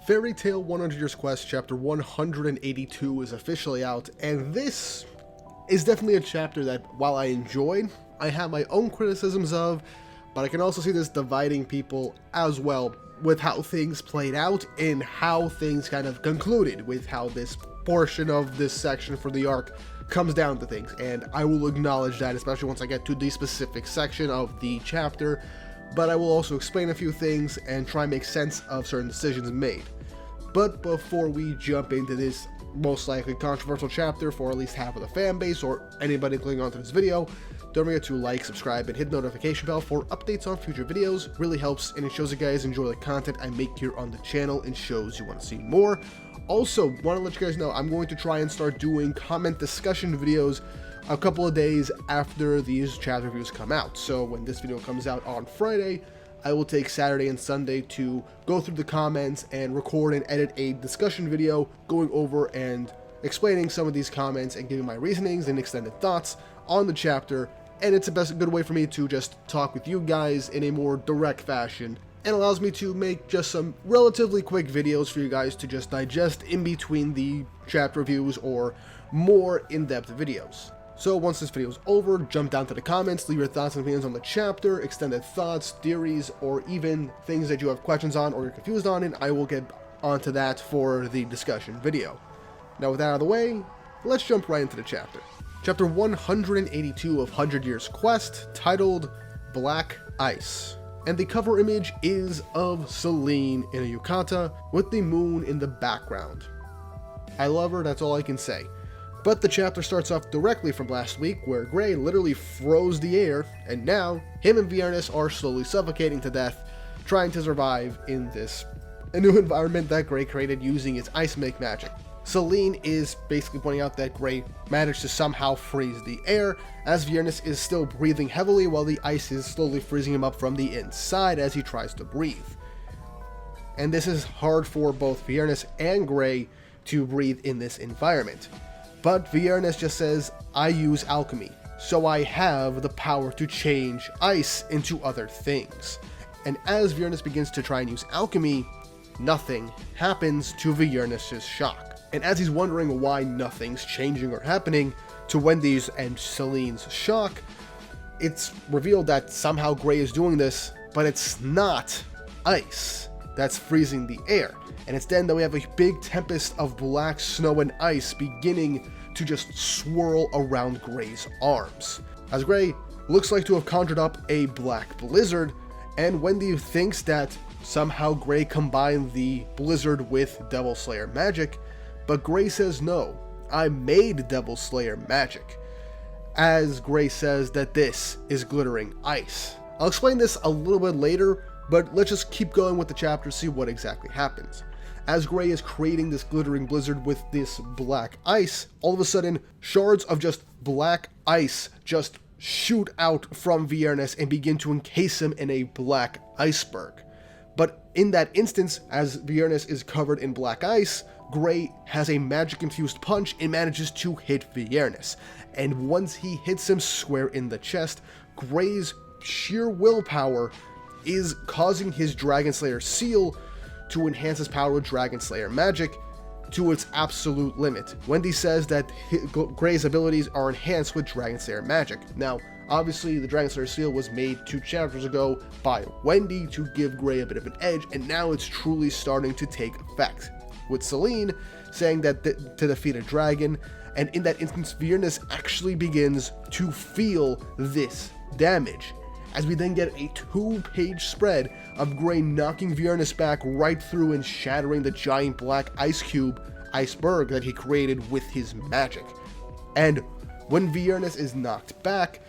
Fairy Tail 100 Years Quest Chapter 182 is officially out, and this is definitely a chapter that, while I enjoyed, I have my own criticisms of, but I can also see this dividing people as well with how things played out and how things kind of concluded with how this portion of this section for the arc comes down to things, and I will acknowledge that, especially once I get to the specific section of the chapter, but I will also explain a few things and try and make sense of certain decisions made. But before we jump into this most likely controversial chapter for at least half of the fan base or anybody clicking onto this video, don't forget to like, subscribe, and hit the notification bell for updates on future videos. Really helps, and it shows you guys enjoy the content I make here on the channel and shows you want to see more. Also, want to let you guys know I'm going to try and start doing comment discussion videos a couple of days after these chapter reviews come out. So when this video comes out on Friday, I will take Saturday and Sunday to go through the comments and record and edit a discussion video going over and explaining some of these comments and giving my reasonings and extended thoughts on the chapter. And it's a good way for me to just talk with you guys in a more direct fashion, and allows me to make just some relatively quick videos for you guys to just digest in between the chapter reviews or more in-depth videos. So once this video is over, jump down to the comments, leave your thoughts and opinions on the chapter, extended thoughts, theories, or even things that you have questions on or you're confused on, and I will get onto that for the discussion video. Now with that out of the way, let's jump right into the chapter. Chapter 182 of 100 Years Quest, titled Black Ice. And the cover image is of Selene in a yukata with the moon in the background. I love her, that's all I can say. But the chapter starts off directly from last week, where Gray literally froze the air, and now him and Viernes are slowly suffocating to death, trying to survive in a new environment that Gray created using its ice make magic. Selene is basically pointing out that Gray managed to somehow freeze the air, as Viernes is still breathing heavily while the ice is slowly freezing him up from the inside as he tries to breathe. And this is hard for both Viernes and Gray to breathe in this environment. But Viernes just says, I use alchemy, so I have the power to change ice into other things. And as Viernes begins to try and use alchemy, nothing happens to Viernes' shock. And as he's wondering why nothing's changing or happening, to Wendy's and Selene's shock, it's revealed that somehow Gray is doing this, but it's not ice that's freezing the air. And it's then that we have a big tempest of black snow and ice beginning to just swirl around Gray's arms, as Gray looks like to have conjured up a black blizzard, and Wendy thinks that somehow Gray combined the blizzard with Devil Slayer magic, but Gray says no, I made Devil Slayer magic, as Gray says that this is glittering ice. I'll explain this a little bit later, but let's just keep going with the chapter to see what exactly happens. As Gray is creating this glittering blizzard with this black ice, all of a sudden, shards of just black ice just shoot out from Viernes and begin to encase him in a black iceberg. But in that instance, as Viernes is covered in black ice, Gray has a magic-infused punch and manages to hit Viernes. And once he hits him square in the chest, Gray's sheer willpower is causing his Dragon Slayer seal to enhance his power with Dragon Slayer magic to its absolute limit. Wendy says that Gray's abilities are enhanced with Dragon Slayer magic. Now, obviously, the Dragon Slayer seal was made 2 chapters ago by Wendy to give Gray a bit of an edge, and now it's truly starting to take effect, with Selene saying that to defeat a dragon, and in that instance, Viernes actually begins to feel this damage, as we then get a 2-page spread of Gray knocking Viernes back right through and shattering the giant black iceberg that he created with his magic. And when Viernes is knocked back,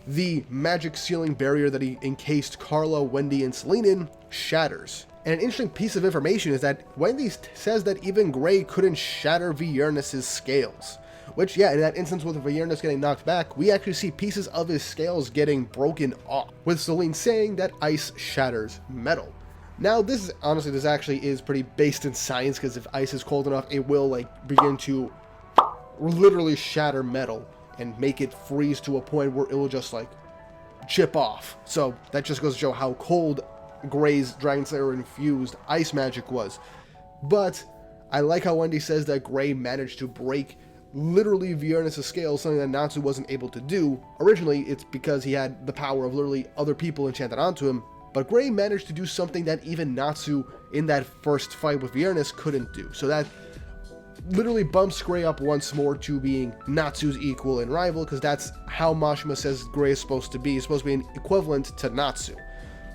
the magic sealing barrier that he encased Carla, Wendy, and Selene in shatters. And an interesting piece of information is that Wendy says that even Gray couldn't shatter Viernes' scales. Which, yeah, in that instance with Viernes getting knocked back, we actually see pieces of his scales getting broken off, with Selene saying that ice shatters metal. Now, this actually is pretty based in science, because if ice is cold enough, it will, begin to literally shatter metal and make it freeze to a point where it will just, chip off. So, that just goes to show how cold Gray's Dragon Slayer infused ice magic was. But I like how Wendy says that Gray managed to break literally Viernes' scale, something that Natsu wasn't able to do. Originally, it's because he had the power of literally other people enchanted onto him, but Gray managed to do something that even Natsu in that first fight with Viernes couldn't do. So that literally bumps Gray up once more to being Natsu's equal and rival, because that's how Mashima says Gray is supposed to be. He's supposed to be an equivalent to Natsu.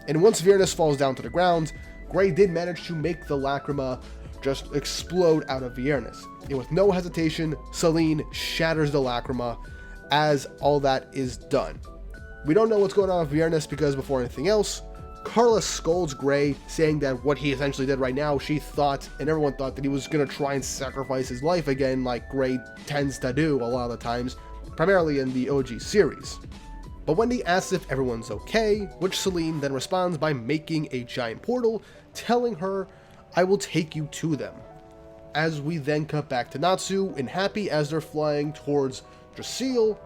And once Viernes falls down to the ground, Gray did manage to make the Lacrima just explode out of Viernes. And with no hesitation, Celine shatters the Lacrima as all that is done. We don't know what's going on with Viernes because before anything else, Carla scolds Gray, saying that what he essentially did right now, she thought, and everyone thought, that he was going to try and sacrifice his life again, like Gray tends to do a lot of the times, primarily in the OG series. But Wendy asks if everyone's okay, which Celine then responds by making a giant portal, telling her, "I will take you to them." As we then cut back to Natsu and Happy as they're flying towards Drasil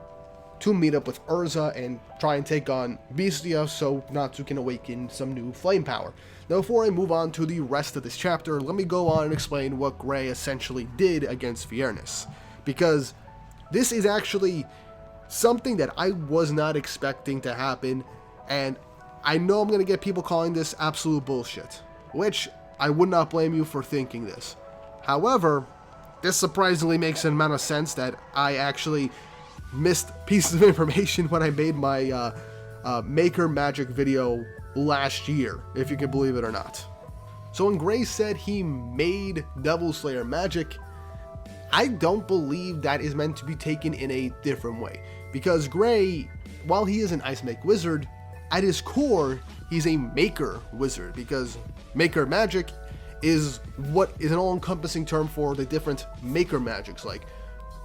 to meet up with Erza and try and take on Bestia so Natsu can awaken some new flame power. Now before I move on to the rest of this chapter, let me go on and explain what Gray essentially did against Viernes, because this is actually something that I was not expecting to happen, and I know I'm going to get people calling this absolute bullshit, which I would not blame you for thinking this. However, this surprisingly makes an amount of sense that I actually missed pieces of information when I made my Maker Magic video last year, if you can believe it or not. So when Gray said he made Devil Slayer magic, I don't believe that is meant to be taken in a different way, because Gray, while he is an Ice Make Wizard, at his core, he's a Maker Wizard, because Maker Magic is what is an all-encompassing term for the different Maker Magics, like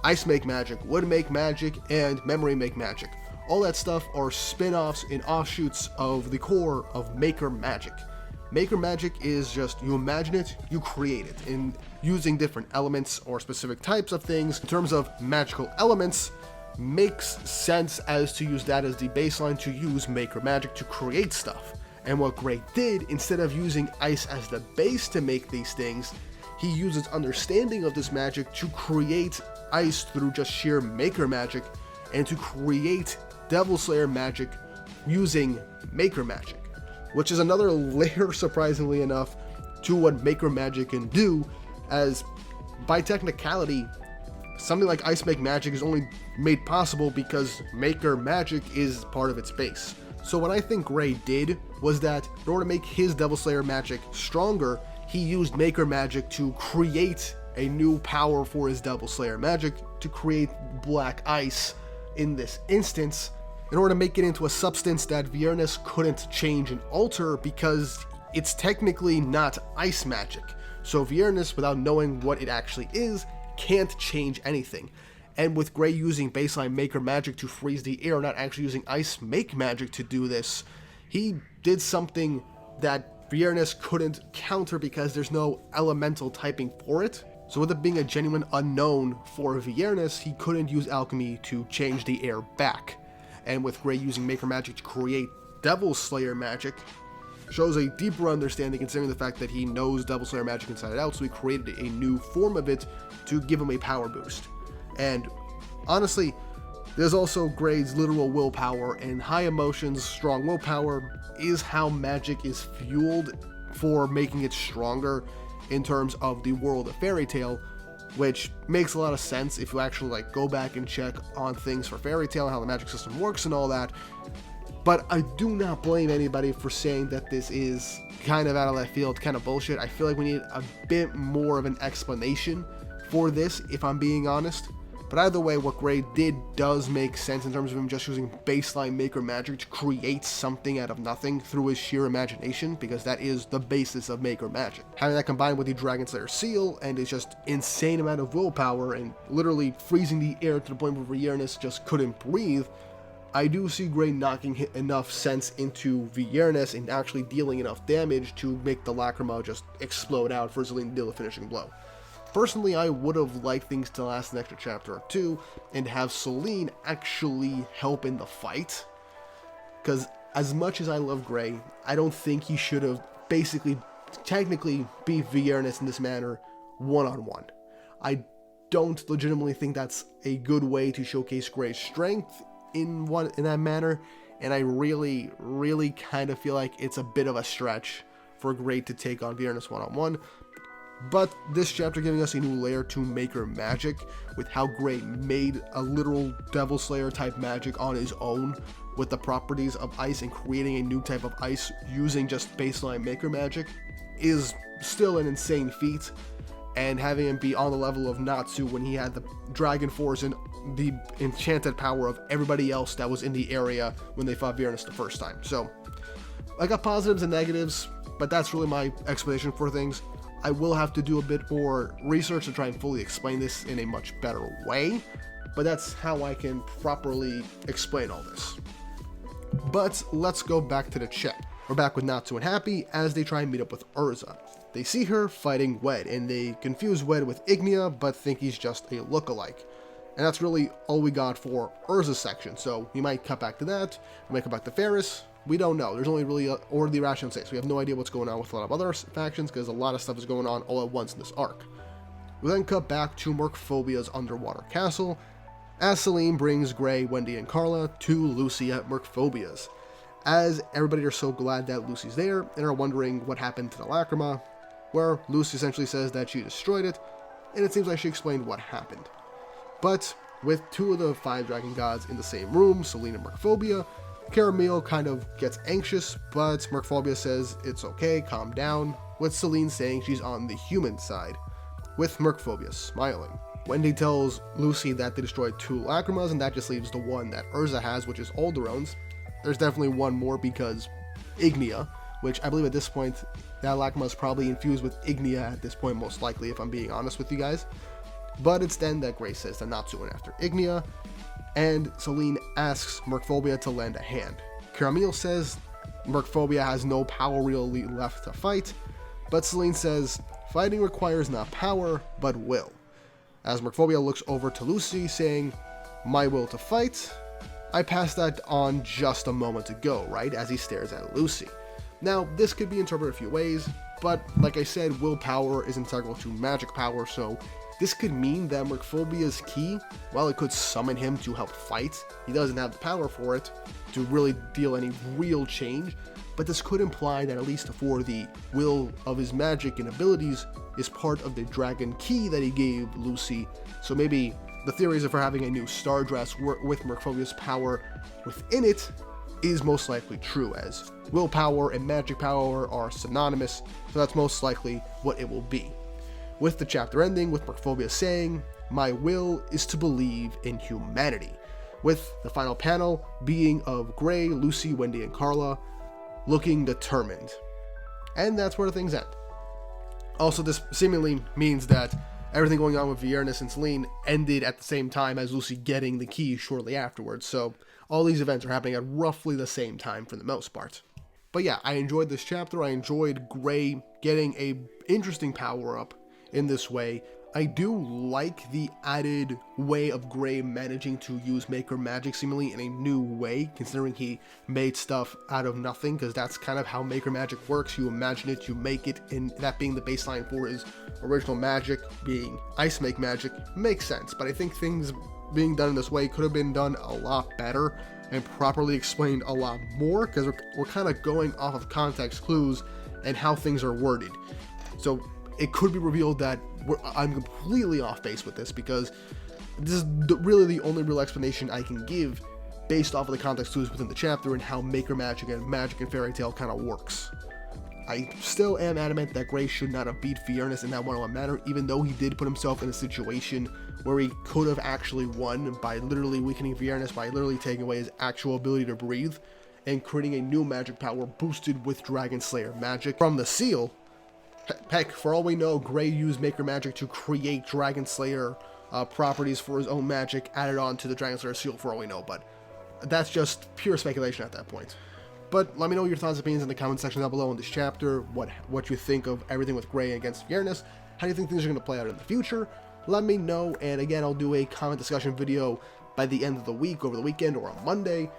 Ice Make Magic, Wood Make Magic, and Memory Make Magic. All that stuff are spin-offs and offshoots of the core of Maker Magic. Maker Magic is just, you imagine it, you create it, and using different elements or specific types of things in terms of magical elements makes sense as to use that as the baseline to use Maker Magic to create stuff. And what Gray did, instead of using ice as the base to make these things, he uses understanding of this magic to create ice through just sheer Maker Magic, and to create Devil Slayer magic using Maker Magic, which is another layer, surprisingly enough, to what Maker Magic can do, as by technicality, something like Ice Make Magic is only made possible because Maker Magic is part of its base. So what I think Gray did was that in order to make his Devil Slayer magic stronger, he used Maker Magic to create a new power for his Devil Slayer magic, to create black ice in this instance, in order to make it into a substance that Viernes couldn't change and alter because it's technically not ice magic. So Viernes, without knowing what it actually is, can't change anything. And with Gray using baseline Maker Magic to freeze the air, not actually using Ice Make Magic to do this, he did something that Viernes couldn't counter because there's no elemental typing for it. So with it being a genuine unknown for Viernes, he couldn't use alchemy to change the air back. And with Gray using Maker Magic to create Devil Slayer magic, shows a deeper understanding considering the fact that he knows Devil Slayer magic inside out, so he created a new form of it to give him a power boost. And honestly, there's also Gray's literal willpower, and high emotions, strong willpower is how magic is fueled for making it stronger in terms of the world of Fairy Tail, which makes a lot of sense if you actually go back and check on things for Fairy Tail, how the magic system works and all that. But I do not blame anybody for saying that this is kind of out of left field, kind of bullshit. I feel like we need a bit more of an explanation for this, if I'm being honest. But either way, what Gray did does make sense in terms of him just using baseline Maker Magic to create something out of nothing through his sheer imagination, because that is the basis of Maker Magic. Having that combined with the Dragon Slayer seal and his just insane amount of willpower and literally freezing the air to the point where Viernes just couldn't breathe, I do see Gray knocking enough sense into Viernes and actually dealing enough damage to make the Lacrima just explode out for Celine to deal a finishing blow. Personally, I would have liked things to last an extra chapter or two and have Celine actually help in the fight, because as much as I love Gray, I don't think he should have basically technically beat Viernes in this manner one-on-one. I don't legitimately think that's a good way to showcase Gray's strength in that manner, and I really kind of feel like it's a bit of a stretch for Gray to take on Viernes one-on-one. But this chapter giving us a new layer to Maker magic, with how Gray made a literal Devil Slayer type magic on his own with the properties of ice and creating a new type of ice using just baseline Maker magic, is still an insane feat. And having him be on the level of Natsu when he had the Dragon Force and the enchanted power of everybody else that was in the area when they fought Viernes the first time. So I got positives and negatives, but that's really my explanation for things. I will have to do a bit more research to try and fully explain this in a much better way, but that's how I can properly explain all this. But let's go back to the chat. We're back with Natsu and Happy as they try and meet up with Erza. They see her fighting Wed, and they confuse Wed with Ignia, but think he's just a lookalike. And that's really all we got for Erza's section, so we might cut back to that, we might cut back to Ferris. We don't know. There's only really or the Irrational States. We have no idea what's going on with a lot of other factions because a lot of stuff is going on all at once in this arc. We then cut back to Mercphobia's underwater castle as Celine brings Gray, Wendy, and Carla to Lucy at Mercphobia's. As everybody are so glad that Lucy's there and are wondering what happened to the Lacrima, where Lucy essentially says that she destroyed it, and it seems like she explained what happened. But with two of the 5 dragon gods in the same room, Celine and Mercphobia, Caramel kind of gets anxious, but Mercphobia says it's okay, calm down, with Celine saying she's on the human side, with Mercphobia smiling. Wendy tells Lucy that they destroyed 2 Lacrimas, and that just leaves the one that Erza has, which is Alderon's. There's definitely one more because Ignia, which I believe at this point, that Lacrima is probably infused with Ignia at this point, most likely, if I'm being honest with you guys. But it's then that Gray says that Natsu went after Ignia, and Celine asks Mercphobia to lend a hand. Caramel says Mercphobia has no power really left to fight, but Celine says fighting requires not power, but will. As Mercphobia looks over to Lucy, saying, "My will to fight? I passed that on just a moment ago," right? As he stares at Lucy. Now, this could be interpreted a few ways, but like I said, willpower is integral to magic power, so this could mean that Mercphobia's key, while it could summon him to help fight, he doesn't have the power for it to really deal any real change, but this could imply that at least for the will of his magic and abilities is part of the dragon key that he gave Lucy. So maybe the theories of her having a new star dress with Mercphobia's power within it is most likely true, as willpower and magic power are synonymous, so that's most likely what it will be. With the chapter ending with Mercphobia saying, "My will is to believe in humanity," with the final panel being of Gray, Lucy, Wendy, and Carla looking determined. And that's where things end. Also, this seemingly means that everything going on with Viernes and Celine ended at the same time as Lucy getting the key shortly afterwards, so all these events are happening at roughly the same time for the most part. But yeah, I enjoyed this chapter. I enjoyed Gray getting a interesting power-up in this way. I do like the added way of Gray managing to use Maker magic seemingly in a new way, considering he made stuff out of nothing, because that's kind of how Maker magic works. You imagine it, you make it, and that being the baseline for his original magic, being Ice Make magic, makes sense. But I think things being done in this way could have been done a lot better and properly explained a lot more, because we're kind of going off of context clues and how things are worded. So it could be revealed that I'm completely off base with this, because this is really the only real explanation I can give based off of the context clues within the chapter and how Maker magic and Fairy Tail kind of works. I still am adamant that Gray should not have beat Viernes in that one-on-one manner, even though he did put himself in a situation where he could have actually won by literally weakening Viernes, by literally taking away his actual ability to breathe, and creating a new magic power boosted with Dragon Slayer magic from the seal. Heck, for all we know, Gray used Maker magic to create Dragon Slayer properties for his own magic added on to the Dragon Slayer seal, for all we know, but that's just pure speculation at that point. But let me know your thoughts and opinions in the comment section down below on this chapter, what you think of everything with Gray against Viernes, how do you think things are going to play out in the future. Let me know, and again, I'll do a comment discussion video by the end of the week, over the weekend, or on Monday,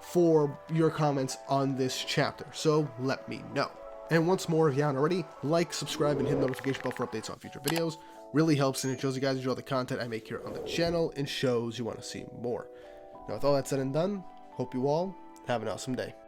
for your comments on this chapter, so let me know. And once more, if you haven't already, like, subscribe, and hit the notification bell for updates on future videos. Really helps, and it shows you guys enjoy the content I make here on the channel and shows you want to see more. Now, with all that said and done, hope you all have an awesome day.